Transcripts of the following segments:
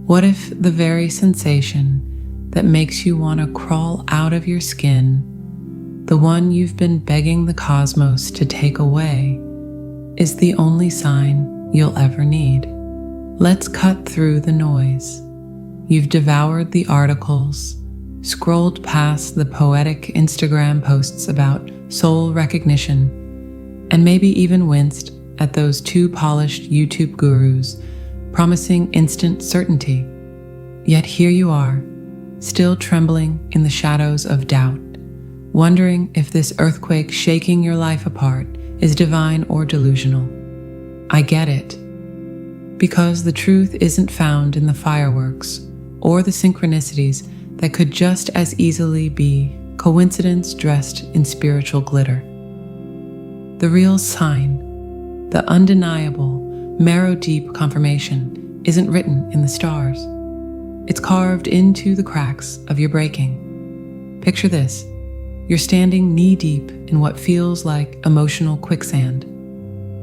What if the very sensation that makes you want to crawl out of your skin, the one you've been begging the cosmos to take away, is the only sign you'll ever need? Let's cut through the noise. You've devoured the articles, scrolled past the poetic Instagram posts about soul recognition, and maybe even winced at those too polished YouTube gurus promising instant certainty. Yet here you are, still trembling in the shadows of doubt, wondering if this earthquake shaking your life apart is divine or delusional. I get it, because the truth isn't found in the fireworks or the synchronicities that could just as easily be coincidence dressed in spiritual glitter. The real sign, the undeniable, marrow-deep confirmation, isn't written in the stars. It's carved into the cracks of your breaking. Picture this. You're standing knee-deep in what feels like emotional quicksand.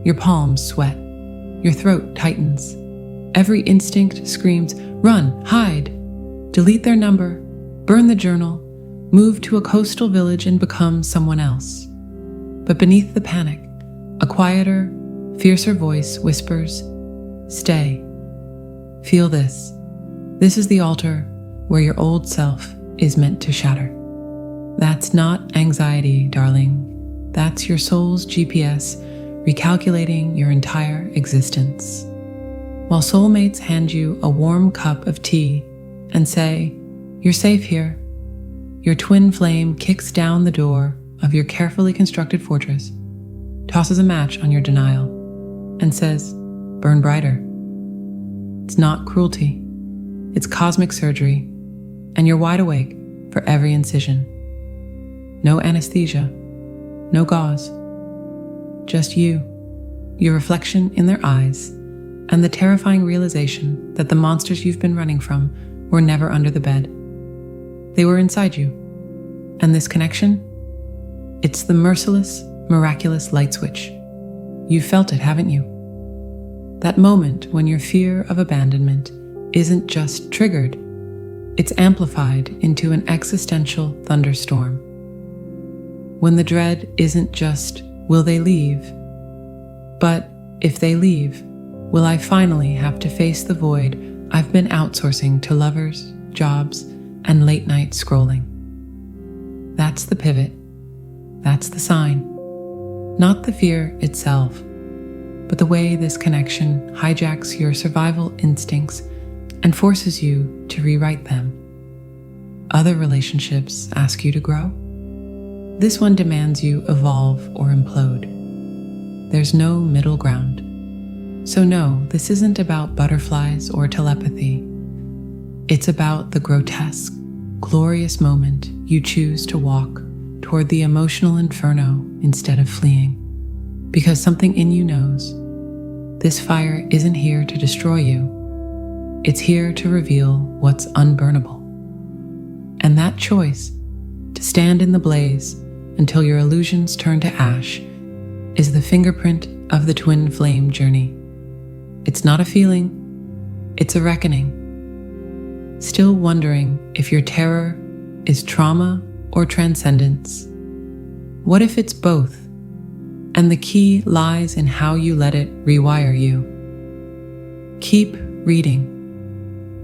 Your palms sweat. Your throat tightens. Every instinct screams, run, hide, delete their number, burn the journal, move to a coastal village and become someone else. But beneath the panic, a quieter, fiercer voice whispers, stay. Feel this. This is the altar where your old self is meant to shatter. That's not anxiety, darling. That's your soul's GPS recalculating your entire existence. While soulmates hand you a warm cup of tea and say, you're safe here, your twin flame kicks down the door of your carefully constructed fortress, tosses a match on your denial, and says, burn brighter. It's not cruelty. It's cosmic surgery, and you're wide awake for every incision. No anesthesia, no gauze. Just you, your reflection in their eyes, and the terrifying realization that the monsters you've been running from were never under the bed. They were inside you. And this connection? It's the merciless, miraculous light switch. You've felt it, haven't you? That moment when your fear of abandonment isn't just triggered, it's amplified into an existential thunderstorm. When the dread isn't just, will they leave? But if they leave, will I finally have to face the void I've been outsourcing to lovers, jobs, and late-night scrolling? That's the pivot. That's the sign. Not the fear itself, but the way this connection hijacks your survival instincts and forces you to rewrite them. Other relationships ask you to grow. This one demands you evolve or implode. There's no middle ground. So no, this isn't about butterflies or telepathy. It's about the grotesque, glorious moment you choose to walk toward the emotional inferno instead of fleeing. Because something in you knows this fire isn't here to destroy you. It's here to reveal what's unburnable. And that choice, to stand in the blaze until your illusions turn to ash, is the fingerprint of the twin flame journey. It's not a feeling, it's a reckoning. Still wondering if your terror is trauma or transcendence? What if it's both, and the key lies in how you let it rewire you? Keep reading.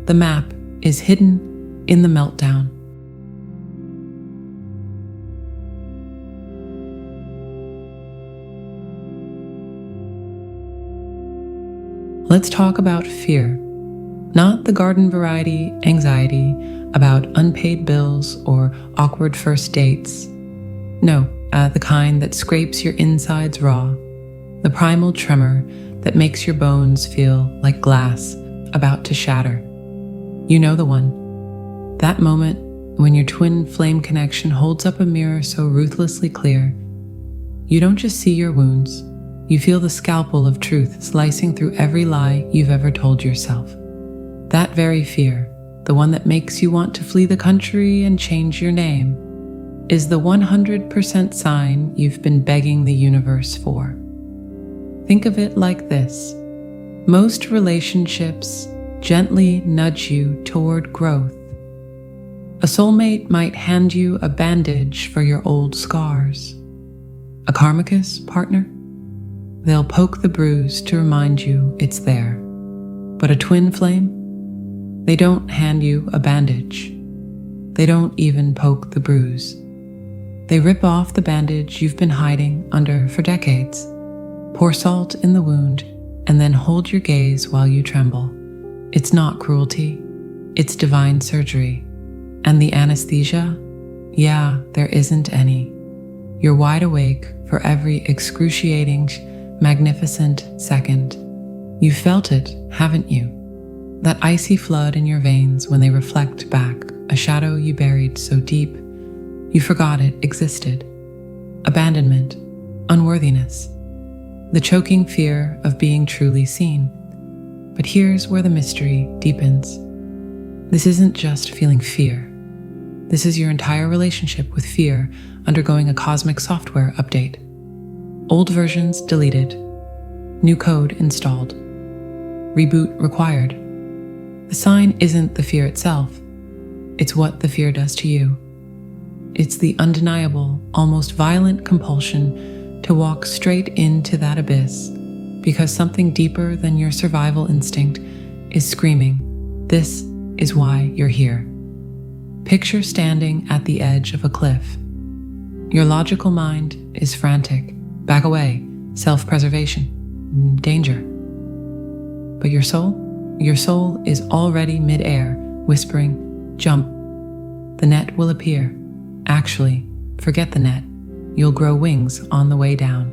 The map is hidden in the meltdown. Let's talk about fear. Not the garden variety anxiety about unpaid bills or awkward first dates. No, the kind that scrapes your insides raw. The primal tremor that makes your bones feel like glass about to shatter. You know the one. That moment when your twin flame connection holds up a mirror so ruthlessly clear. You don't just see your wounds. You feel the scalpel of truth slicing through every lie you've ever told yourself. That very fear, the one that makes you want to flee the country and change your name, is the 100% sign you've been begging the universe for. Think of it like this. Most relationships gently nudge you toward growth. A soulmate might hand you a bandage for your old scars. A karmicus partner? They'll poke the bruise to remind you it's there. But a twin flame? They don't hand you a bandage. They don't even poke the bruise. They rip off the bandage you've been hiding under for decades, pour salt in the wound, and then hold your gaze while you tremble. It's not cruelty, it's divine surgery. And the anesthesia? Yeah, there isn't any. You're wide awake for every excruciating, magnificent second. You felt it, haven't you? That icy flood in your veins when they reflect back a shadow you buried so deep you forgot it existed. Abandonment, unworthiness, the choking fear of being truly seen. But here's where the mystery deepens. This isn't just feeling fear. This is your entire relationship with fear undergoing a cosmic software update. Old versions deleted, new code installed, reboot required. The sign isn't the fear itself, it's what the fear does to you. It's the undeniable, almost violent compulsion to walk straight into that abyss because something deeper than your survival instinct is screaming, "This is why you're here." Picture standing at the edge of a cliff. Your logical mind is frantic. Back away, self-preservation, danger. But your soul is already mid-air, whispering, "Jump. The net will appear. Actually, forget the net. You'll grow wings on the way down."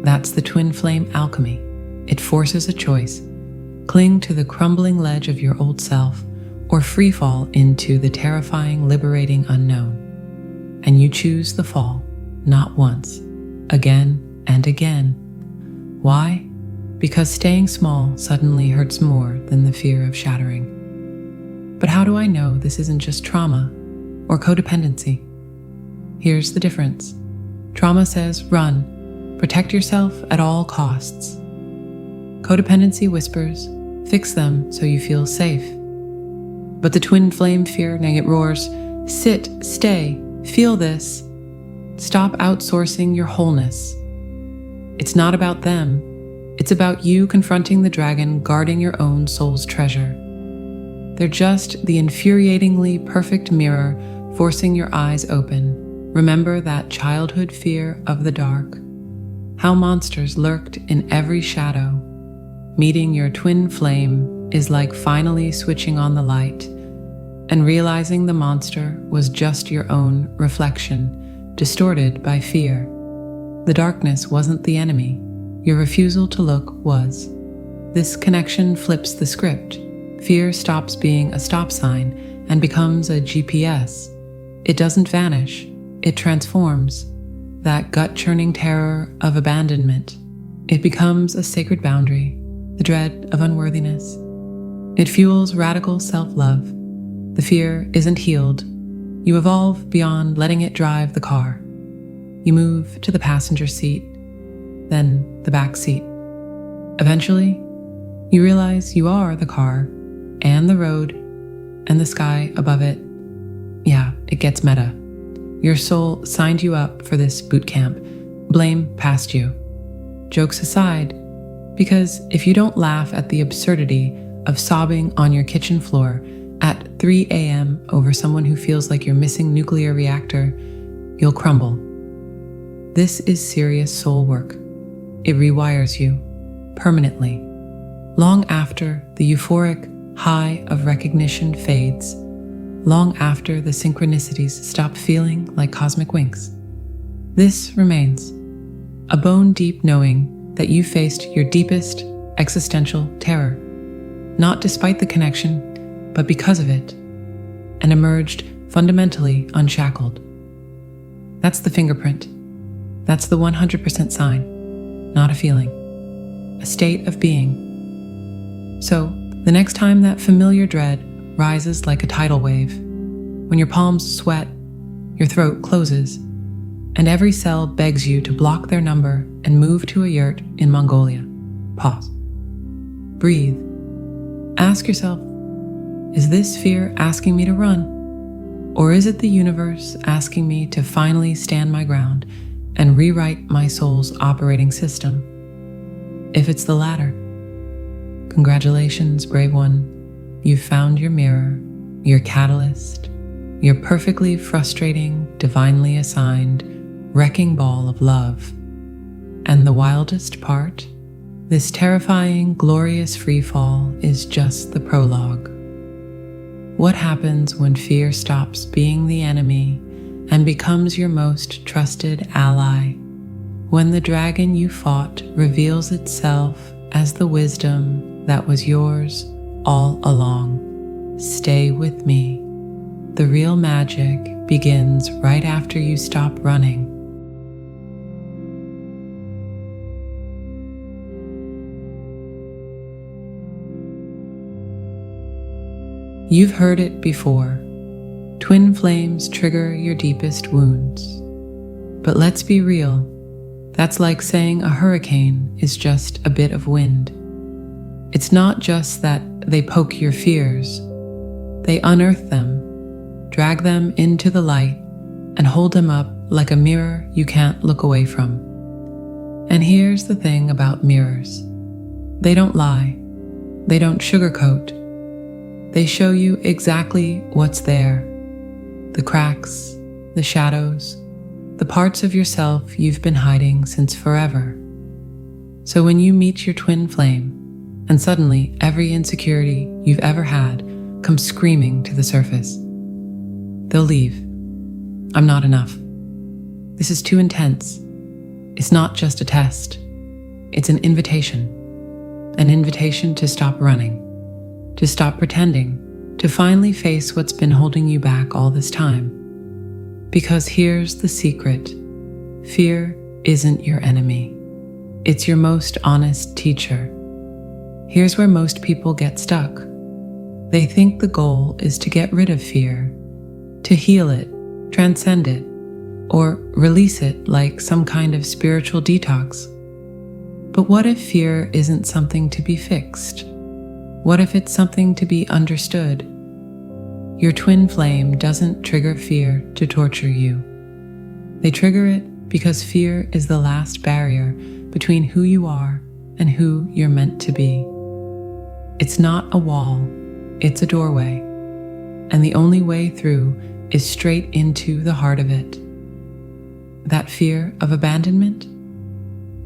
That's the twin flame alchemy. It forces a choice. Cling to the crumbling ledge of your old self, or free fall into the terrifying, liberating unknown. And you choose the fall, not once, again and again. Why? Because staying small suddenly hurts more than the fear of shattering. But how do I know this isn't just trauma or codependency? Here's the difference. Trauma says run, protect yourself at all costs. Codependency whispers, fix them so you feel safe. But the twin flame fear, it roars, sit, stay, feel this. Stop outsourcing your wholeness. It's not about them. It's about you confronting the dragon guarding your own soul's treasure. They're just the infuriatingly perfect mirror forcing your eyes open. Remember that childhood fear of the dark. How monsters lurked in every shadow. Meeting your twin flame is like finally switching on the light and realizing the monster was just your own reflection, distorted by fear. The darkness wasn't the enemy. Your refusal to look was. This connection flips the script. Fear stops being a stop sign and becomes a GPS. It doesn't vanish, it transforms. That gut-churning terror of abandonment. It becomes a sacred boundary, the dread of unworthiness. It fuels radical self-love. The fear isn't healed. You evolve beyond letting it drive the car. You move to the passenger seat, then the back seat. Eventually, you realize you are the car and the road and the sky above it. Yeah, it gets meta. Your soul signed you up for this boot camp. Blame past you. Jokes aside, because if you don't laugh at the absurdity of sobbing on your kitchen floor at 3 a.m. over someone who feels like your missing nuclear reactor, you'll crumble. This is serious soul work. It rewires you, permanently. Long after the euphoric high of recognition fades, long after the synchronicities stop feeling like cosmic winks. This remains, a bone-deep knowing that you faced your deepest existential terror, not despite the connection, but because of it, and emerged fundamentally unshackled. That's the fingerprint. That's the 100% sign, not a feeling, a state of being. So, the next time that familiar dread rises like a tidal wave, when your palms sweat, your throat closes, and every cell begs you to block their number and move to a yurt in Mongolia, pause. Breathe. Ask yourself, is this fear asking me to run? Or is it the universe asking me to finally stand my ground and rewrite my soul's operating system? If it's the latter, congratulations, brave one. You've found your mirror, your catalyst, your perfectly frustrating, divinely assigned, wrecking ball of love. And the wildest part, this terrifying, glorious freefall is just the prologue. What happens when fear stops being the enemy and becomes your most trusted ally? When the dragon you fought reveals itself as the wisdom that was yours all along. Stay with me. The real magic begins right after you stop running. You've heard it before. Twin flames trigger your deepest wounds. But let's be real. That's like saying a hurricane is just a bit of wind. It's not just that they poke your fears. They unearth them, drag them into the light, and hold them up like a mirror you can't look away from. And here's the thing about mirrors. They don't lie. They don't sugarcoat. They show you exactly what's there. The cracks, the shadows, the parts of yourself you've been hiding since forever. So when you meet your twin flame, and suddenly every insecurity you've ever had comes screaming to the surface, they'll leave. I'm not enough. This is too intense. It's not just a test. It's an invitation to stop running, to stop pretending, to finally face what's been holding you back all this time. Because here's the secret. Fear isn't your enemy. It's your most honest teacher. Here's where most people get stuck. They think the goal is to get rid of fear, to heal it, transcend it, or release it like some kind of spiritual detox. But what if fear isn't something to be fixed? What if it's something to be understood? Your twin flame doesn't trigger fear to torture you. They trigger it because fear is the last barrier between who you are and who you're meant to be. It's not a wall, it's a doorway. And the only way through is straight into the heart of it. That fear of abandonment?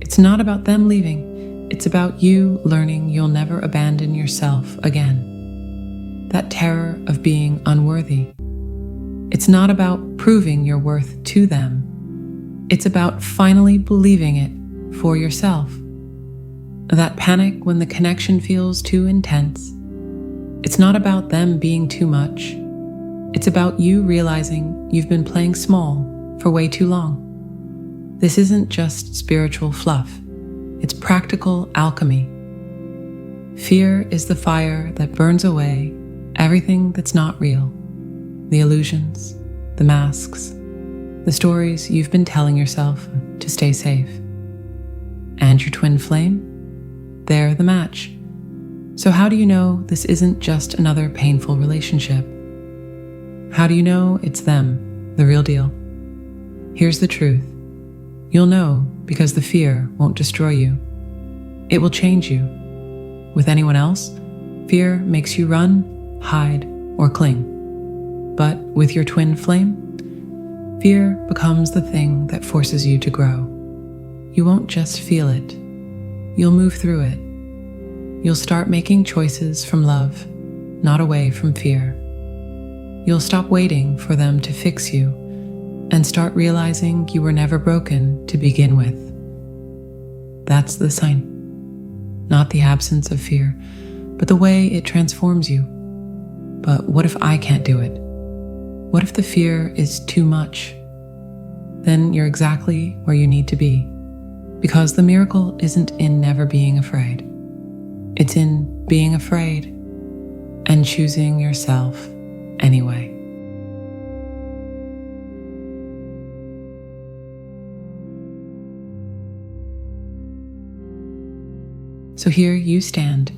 It's not about them leaving. It's about you learning you'll never abandon yourself again. That terror of being unworthy. It's not about proving your worth to them. It's about finally believing it for yourself. That panic when the connection feels too intense. It's not about them being too much. It's about you realizing you've been playing small for way too long. This isn't just spiritual fluff. It's practical alchemy. Fear is the fire that burns away everything that's not real. The illusions, the masks, the stories you've been telling yourself to stay safe. And your twin flame? They're the match. So how do you know this isn't just another painful relationship? How do you know it's them, the real deal? Here's the truth. You'll know because the fear won't destroy you. It will change you. With anyone else, fear makes you run, hide, or cling. But with your twin flame, fear becomes the thing that forces you to grow. You won't just feel it. You'll move through it. You'll start making choices from love, not away from fear. You'll stop waiting for them to fix you and start realizing you were never broken to begin with. That's the sign. Not the absence of fear, but the way it transforms you. But what if I can't do it? What if the fear is too much? Then you're exactly where you need to be, because the miracle isn't in never being afraid. It's in being afraid and choosing yourself anyway. So here you stand,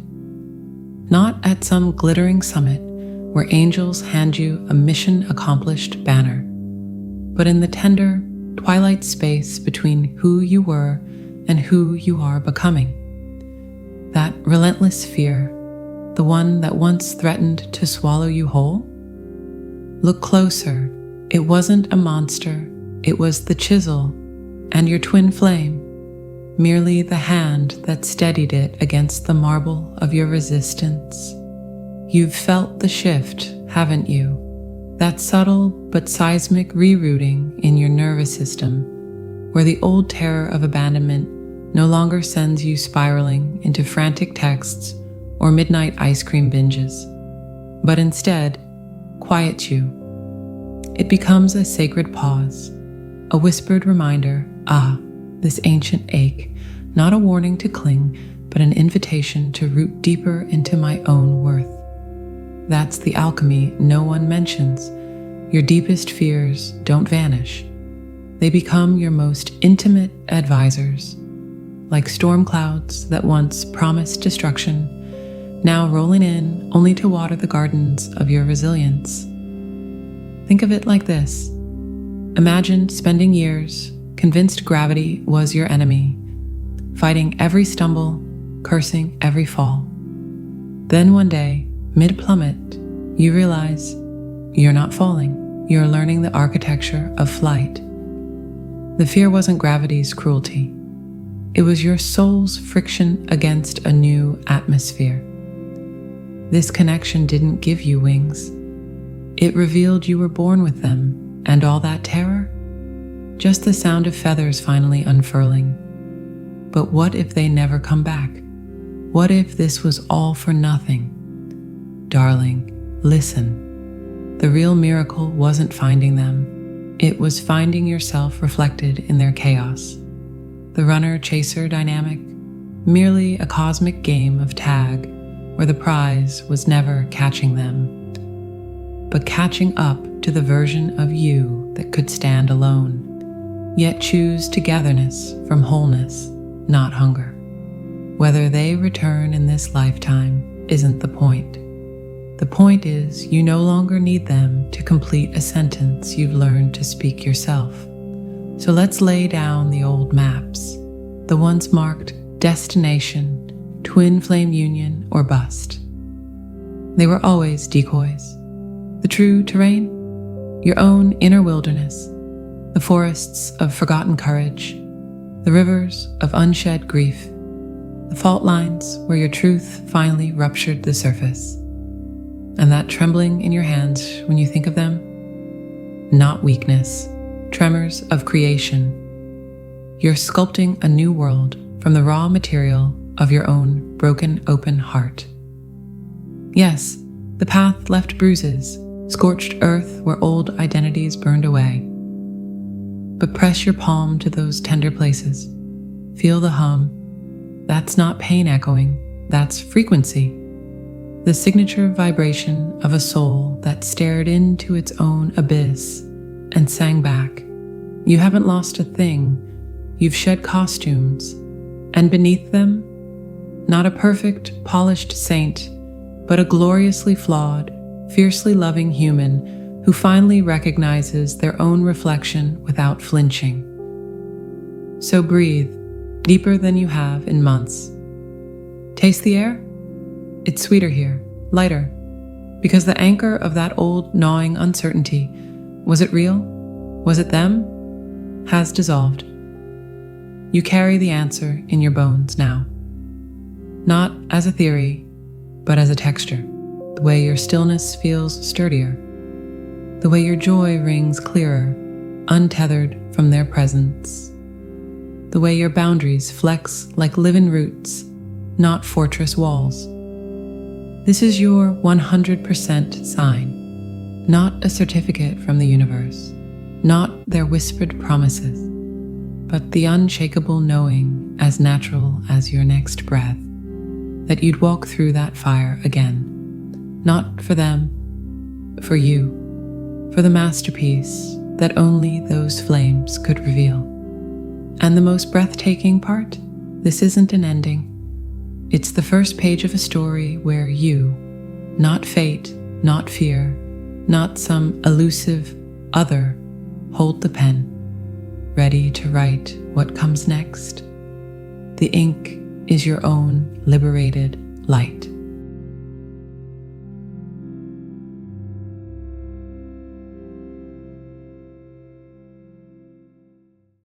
not at some glittering summit where angels hand you a mission-accomplished banner, but in the tender, twilight space between who you were and who you are becoming. That relentless fear, the one that once threatened to swallow you whole? Look closer. It wasn't a monster, it was the chisel and your twin flame, merely the hand that steadied it against the marble of your resistance. You've felt the shift, haven't you? That subtle but seismic rerouting in your nervous system, where the old terror of abandonment no longer sends you spiraling into frantic texts or midnight ice cream binges, but instead quiets you. It becomes a sacred pause, a whispered reminder, this ancient ache, not a warning to cling, but an invitation to root deeper into my own worth. That's the alchemy no one mentions. Your deepest fears don't vanish. They become your most intimate advisors, like storm clouds that once promised destruction, now rolling in only to water the gardens of your resilience. Think of it like this. Imagine spending years convinced gravity was your enemy, fighting every stumble, cursing every fall. Then one day, mid-plummet, you realize you're not falling, you're learning the architecture of flight. The fear wasn't gravity's cruelty. It was your soul's friction against a new atmosphere. This connection didn't give you wings. It revealed you were born with them, and all that terror? Just the sound of feathers finally unfurling. But what if they never come back? What if this was all for nothing? Darling, listen. The real miracle wasn't finding them. It was finding yourself reflected in their chaos. The runner-chaser dynamic, merely a cosmic game of tag where the prize was never catching them, but catching up to the version of you that could stand alone, yet choose togetherness from wholeness, not hunger. Whether they return in this lifetime isn't the point. The point is you no longer need them to complete a sentence you've learned to speak yourself. So let's lay down the old maps, the ones marked destination, twin flame union, or bust. They were always decoys. The true terrain, your own inner wilderness, the forests of forgotten courage, the rivers of unshed grief, the fault lines where your truth finally ruptured the surface. And that trembling in your hands when you think of them? Not weakness, tremors of creation. You're sculpting a new world from the raw material of your own broken open heart. Yes, the path left bruises, scorched earth where old identities burned away. But press your palm to those tender places. Feel the hum. That's not pain echoing, that's frequency. The signature vibration of a soul that stared into its own abyss and sang back. You haven't lost a thing. You've shed costumes, and beneath them, not a perfect, polished saint, but a gloriously flawed, fiercely loving human who finally recognizes their own reflection without flinching. So breathe, deeper than you have in months. Taste the air? It's sweeter here, lighter, because the anchor of that old gnawing uncertainty, was it real? Was it them? Has dissolved. You carry the answer in your bones now. Not as a theory, but as a texture, the way your stillness feels sturdier, the way your joy rings clearer, untethered from their presence, the way your boundaries flex like living roots, not fortress walls. This is your 100% sign, not a certificate from the universe, not their whispered promises, but the unshakable knowing as natural as your next breath, that you'd walk through that fire again, not for them, but for you, for the masterpiece that only those flames could reveal. And the most breathtaking part, this isn't an ending. It's the first page of a story where you, not fate, not fear, not some elusive other, hold the pen, ready to write what comes next. The ink is your own liberated light.